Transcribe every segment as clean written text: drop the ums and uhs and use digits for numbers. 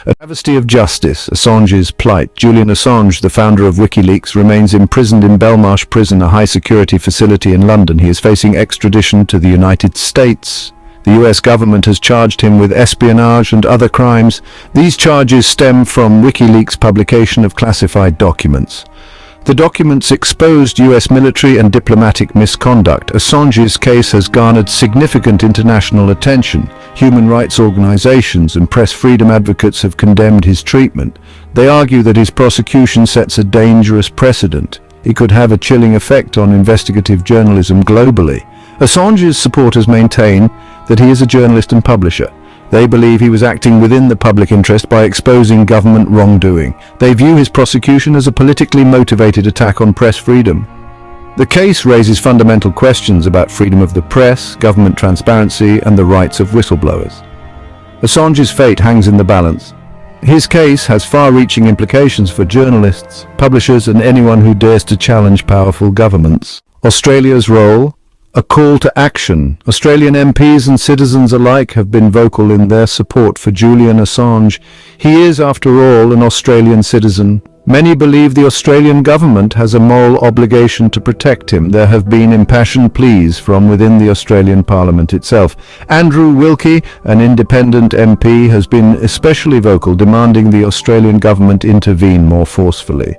A travesty of justice, Assange's plight. Julian Assange, the founder of WikiLeaks, remains imprisoned in Belmarsh Prison, a high-security facility in London. He is facing extradition to the United States. The US government has charged him with espionage and other crimes. These charges stem from WikiLeaks' publication of classified documents. The documents exposed US military and diplomatic misconduct. Assange's case has garnered significant international attention. Human rights organizations and press freedom advocates have condemned his treatment. They argue that his prosecution sets a dangerous precedent. It could have a chilling effect on investigative journalism globally. Assange's supporters maintain that he is a journalist and publisher. They believe he was acting within the public interest by exposing government wrongdoing. They view his prosecution as a politically motivated attack on press freedom. The case raises fundamental questions about freedom of the press, government transparency, and the rights of whistleblowers. Assange's fate hangs in the balance. His case has far-reaching implications for journalists, publishers, and anyone who dares to challenge powerful governments. Australia's role? A call to action. Australian MPs and citizens alike have been vocal in their support for Julian Assange. He is, after all, an Australian citizen. Many believe the Australian government has a moral obligation to protect him. There have been impassioned pleas from within the Australian Parliament itself. Andrew Wilkie, an independent MP, has been especially vocal, demanding the Australian government intervene more forcefully.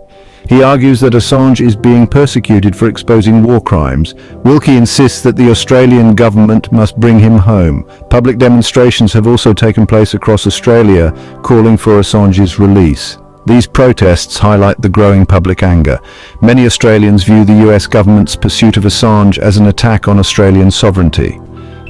He argues that Assange is being persecuted for exposing war crimes. Wilkie insists that the Australian government must bring him home. Public demonstrations have also taken place across Australia, calling for Assange's release. These protests highlight the growing public anger. Many Australians view the US government's pursuit of Assange as an attack on Australian sovereignty.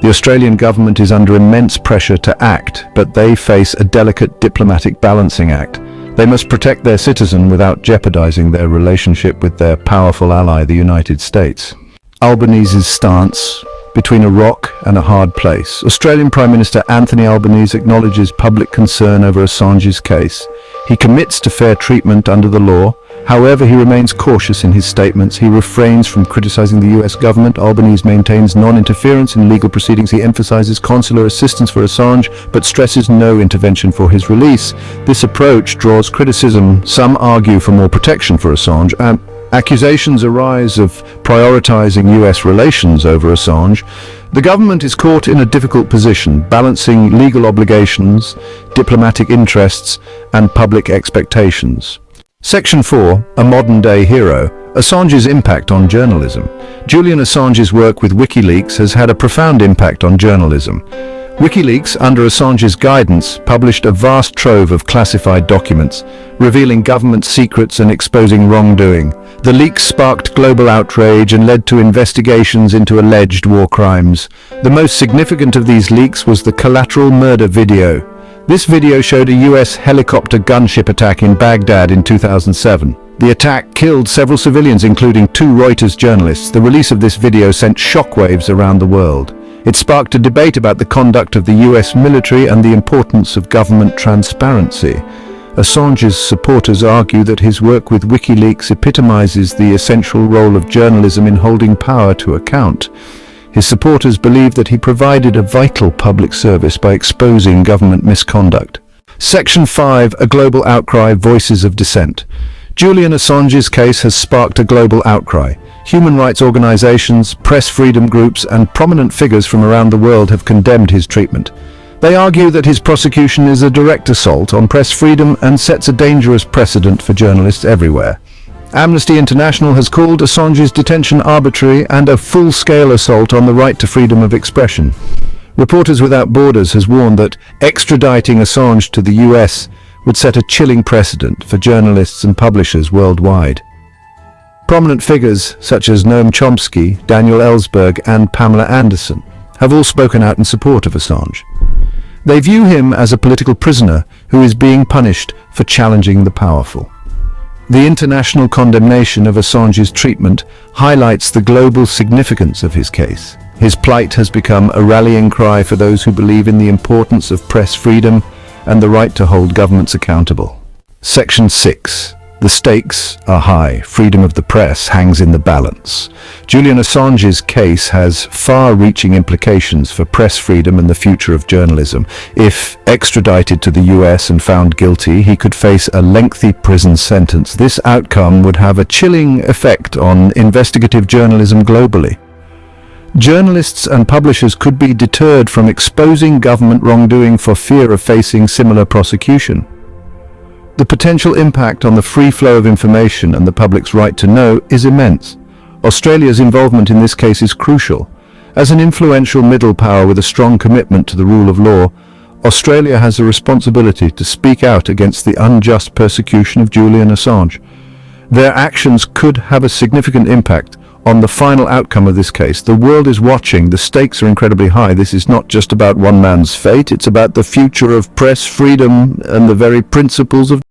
The Australian government is under immense pressure to act, but they face a delicate diplomatic balancing act. They must protect their citizen without jeopardizing their relationship with their powerful ally, the United States. Albanese's stance: between a rock and a hard place. Australian Prime Minister Anthony Albanese acknowledges public concern over Assange's case. He commits to fair treatment under the law. However, he remains cautious in his statements. He refrains from criticizing the US government. Albanese maintains non-interference in legal proceedings. He emphasizes consular assistance for Assange, but stresses no intervention for his release. This approach draws criticism. Some argue for more protection for Assange. Accusations arise of prioritizing US relations over Assange. The government is caught in a difficult position, balancing legal obligations, diplomatic interests, and public expectations. Section 4. A modern-day hero. Assange's impact on journalism. Julian Assange's work with WikiLeaks has had a profound impact on journalism. WikiLeaks, under Assange's guidance, published a vast trove of classified documents, revealing government secrets and exposing wrongdoing. The leaks sparked global outrage and led to investigations into alleged war crimes. The most significant of these leaks was the collateral murder video. This video showed a US helicopter gunship attack in Baghdad in 2007. The attack killed several civilians, including 2 Reuters journalists. The release of this video sent shockwaves around the world. It sparked a debate about the conduct of the US military and the importance of government transparency. Assange's supporters argue that his work with WikiLeaks epitomizes the essential role of journalism in holding power to account. His supporters believe that he provided a vital public service by exposing government misconduct. Section 5. A global outcry. Voices of dissent. Julian Assange's case has sparked a global outcry. Human rights organizations, press freedom groups, and prominent figures from around the world have condemned his treatment. They argue that his prosecution is a direct assault on press freedom and sets a dangerous precedent for journalists everywhere. Amnesty International has called Assange's detention arbitrary and a full-scale assault on the right to freedom of expression. Reporters Without Borders has warned that extraditing Assange to the US would set a chilling precedent for journalists and publishers worldwide. Prominent figures such as Noam Chomsky, Daniel Ellsberg, and Pamela Anderson have all spoken out in support of Assange. They view him as a political prisoner who is being punished for challenging the powerful. The international condemnation of Assange's treatment highlights the global significance of his case. His plight has become a rallying cry for those who believe in the importance of press freedom and the right to hold governments accountable. Section 6. The stakes are high. Freedom of the press hangs in the balance. Julian Assange's case has far-reaching implications for press freedom and the future of journalism. If extradited to the US and found guilty, he could face a lengthy prison sentence. This outcome would have a chilling effect on investigative journalism globally. Journalists and publishers could be deterred from exposing government wrongdoing for fear of facing similar prosecution. The potential impact on the free flow of information and the public's right to know is immense. Australia's involvement in this case is crucial. As an influential middle power with a strong commitment to the rule of law, Australia has a responsibility to speak out against the unjust persecution of Julian Assange. Their actions could have a significant impact on the final outcome of this case. The world is watching. The stakes are incredibly high. This is not just about one man's fate. It's about the future of press freedom and the very principles of